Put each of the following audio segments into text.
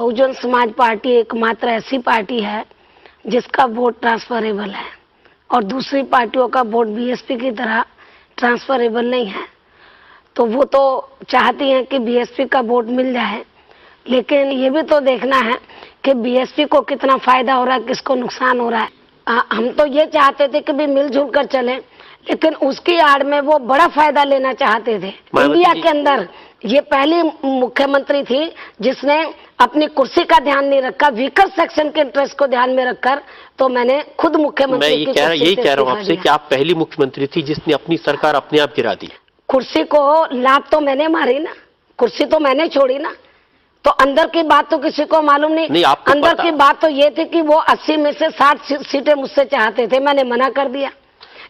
Bahujan Samaj party एकमात्र ऐसी party है जिसका वोट ट्रांसफरेबल है और दूसरी पार्टियों का वोट बीएसपी की तरह ट्रांसफरेबल नहीं है। तो वो तो चाहती हैं कि बीएसपी का वोट मिल जाए, लेकिन ये भी तो देखना है कि बीएसपी को कितना फायदा हो रहा है, किसको नुकसान हो रहा है। हम तो ये चाहते थे कि भी मिलजुल कर चले, लेकिन उसकी आड़ में वो बड़ा फायदा लेना चाहते थे। इंडिया के अंदर ये पहली मुख्यमंत्री थी जिसने अपनी कुर्सी का ध्यान नहीं रखा, वीकर सेक्शन के इंटरेस्ट को ध्यान में रखकर। तो मैंने खुद मुख्यमंत्री यही कह रहा हूँ आपसे कि आप पहली मुख्यमंत्री थी जिसने अपनी सरकार अपने आप गिरा दी। कुर्सी को लात तो मैंने मारी ना, कुर्सी तो मैंने छोड़ी ना। तो अंदर की बात तो किसी को मालूम नहीं। अंदर की बात तो ये थी कि वो 80 में से 60 सीटें मुझसे चाहते थे, मैंने मना कर दिया।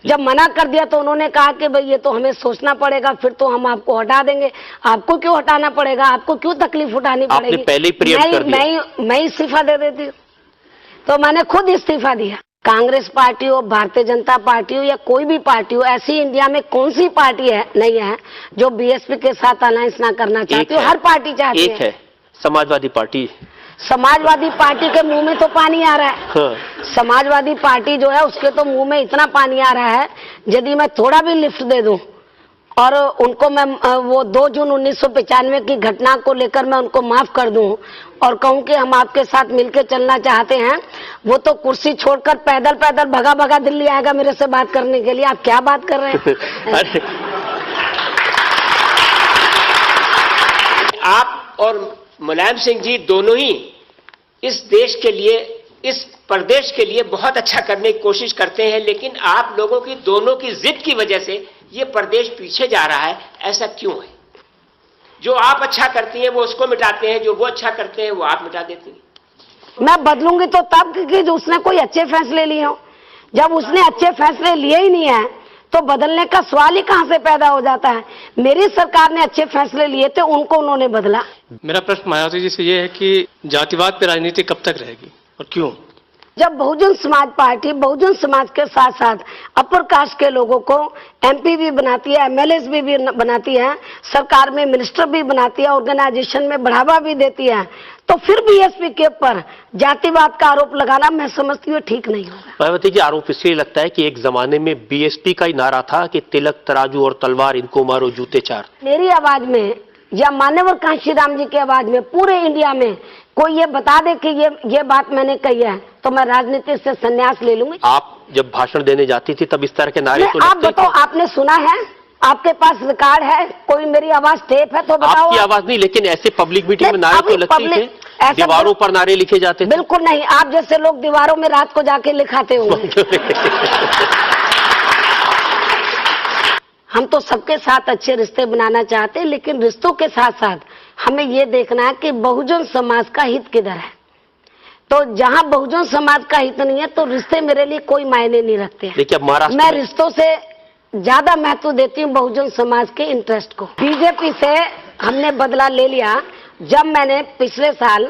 जब मना कर दिया तो उन्होंने कहा कि भाई ये तो हमें सोचना पड़ेगा, फिर तो हम आपको हटा देंगे। आपको क्यों हटाना पड़ेगा, आपको क्यों तकलीफ उठानी पड़ेगी? पहले ही प्रियम कर दिया। मैं इस्तीफा दे देती हूँ। तो मैंने खुद इस्तीफा दिया। कांग्रेस पार्टी हो, भारतीय जनता पार्टी हो या कोई भी पार्टी हो, ऐसी इंडिया में कौन सी पार्टी है नहीं है जो बीएसपी के साथ अलायंस ना करना चाहती हो? हर पार्टी चाहती है। समाजवादी पार्टी, समाजवादी पार्टी के मुंह में तो पानी आ रहा है। हाँ। समाजवादी पार्टी जो है उसके तो मुंह में इतना पानी आ रहा है, यदि मैं थोड़ा भी लिफ्ट दे दूं और उनको मैं वो 2 जून 1995 की घटना को लेकर मैं उनको माफ कर दूं और कहूं कि हम आपके साथ मिलकर चलना चाहते हैं, वो तो कुर्सी छोड़कर पैदल पैदल भगा भगा दिल्ली आएगा मेरे से बात करने के लिए। आप क्या बात कर रहे हैं? आप और मुलायम सिंह जी दोनों ही इस देश के लिए, इस प्रदेश के लिए बहुत अच्छा करने की कोशिश करते हैं, लेकिन आप लोगों की दोनों की जिद की वजह से ये प्रदेश पीछे जा रहा है। ऐसा क्यों है? जो आप अच्छा करती हैं वो उसको मिटाते हैं, जो वो अच्छा करते हैं वो आप मिटा देती हैं। मैं बदलूंगी तो तब कि उसने कोई अच्छे फैसले लिए हो। जब उसने अच्छे फैसले लिए ही नहीं है तो बदलने का सवाल ही कहां से पैदा हो जाता है? मेरी सरकार ने अच्छे फैसले लिए थे, उनको उन्होंने बदला। मेरा प्रश्न मायावती जी से ये है कि जातिवाद पे राजनीति कब तक रहेगी और क्यों? जब बहुजन समाज पार्टी बहुजन समाज के साथ साथ अपर कास्ट के लोगों को एमपी भी बनाती है, एमएलए भी बनाती है, सरकार में मिनिस्टर भी बनाती है, ऑर्गेनाइजेशन में बढ़ावा भी देती है, तो फिर बीएसपी के ऊपर जातिवाद का आरोप लगाना मैं समझती हूँ ठीक नहीं होगा। मायावती जी, आरोप इसलिए लगता है कि एक जमाने में बीएसपी का ही नारा था कि तिलक, तराजू और तलवार, इनको मारो जूते चार। मेरी आवाज में या मान्यवर कांशीराम जी की आवाज में पूरे इंडिया में कोई ये बता दे कि ये बात मैंने कही है तो मैं राजनीति से संन्यास ले लूंगी। आप जब भाषण देने जाती थी तब इस तरह के नारे तो आप बताओ, आपने सुना है? आपके पास रिकॉर्ड है? कोई मेरी आवाज टेप है तो बताओ। आपकी आवाज नहीं, लेकिन ऐसे पब्लिक मीटिंग में नारे तो लगते थे, दीवारों पर नारे लिखे जाते थे। बिल्कुल नहीं, आप जैसे लोग दीवारों में रात को जाके लिखाते होंगे। हम तो सबके साथ अच्छे रिश्ते बनाना चाहते हैं, लेकिन रिश्तों के साथ साथ हमें ये देखना है कि बहुजन समाज का हित किधर है। तो जहां बहुजन समाज का हित नहीं है तो रिश्ते मेरे लिए कोई मायने नहीं रखते हैं। देखिए, मैं रिश्तों से ज्यादा महत्व देती हूँ बहुजन समाज के इंटरेस्ट को। बीजेपी से हमने बदला ले लिया जब मैंने पिछले साल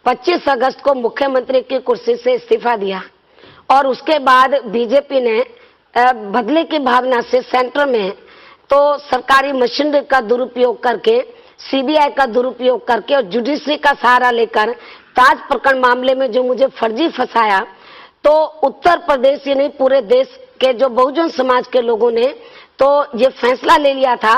25 अगस्त को मुख्यमंत्री की कुर्सी से इस्तीफा दिया और उसके बाद बीजेपी ने बदले की भावना से सेंटर में तो सरकारी मशीनरी का दुरुपयोग करके, सीबीआई का दुरुपयोग करके और जुडिशरी का सहारा लेकर ताज प्रकरण मामले में जो मुझे फर्जी फंसाया, तो उत्तर प्रदेश ही नहीं पूरे देश के जो बहुजन समाज के लोगों ने तो ये फैसला ले लिया था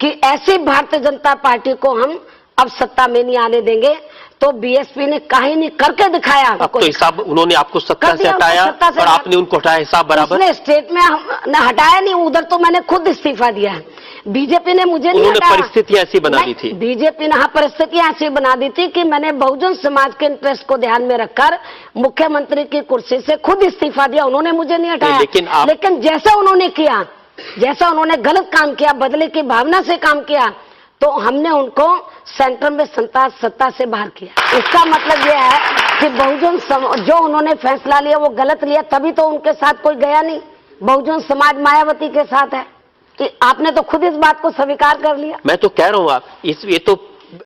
कि ऐसी भारतीय जनता पार्टी को हम अब सत्ता में नहीं आने देंगे। तो बीएसपी ने कहीं नहीं करके दिखाया। अब तो हिसाब उन्होंने आपको सत्ता से हटाया और आपने उनको हटाया, हिसाब बराबर। उसने स्टेट में हटाया नहीं, उधर तो मैंने खुद इस्तीफा दिया है। बीजेपी ने मुझे नहीं हटाया। परिस्थिति ऐसी बना दी थी बीजेपी ने, हाँ, परिस्थिति ऐसी बना दी थी कि मैंने बहुजन समाज के इंटरेस्ट को ध्यान में रखकर मुख्यमंत्री की कुर्सी से खुद इस्तीफा दिया। उन्होंने मुझे नहीं हटाया। लेकिन जैसा उन्होंने किया, जैसा उन्होंने गलत काम किया, बदले की भावना से काम किया, तो हमने उनको सेंटर में सत्ता से बाहर किया। इसका मतलब यह है कि बहुजन जो उन्होंने फैसला लिया वो गलत लिया, तभी तो उनके साथ कोई गया नहीं। बहुजन समाज मायावती के साथ है कि आपने तो खुद इस बात को स्वीकार कर लिया। मैं तो कह रहा हूँ आप ये तो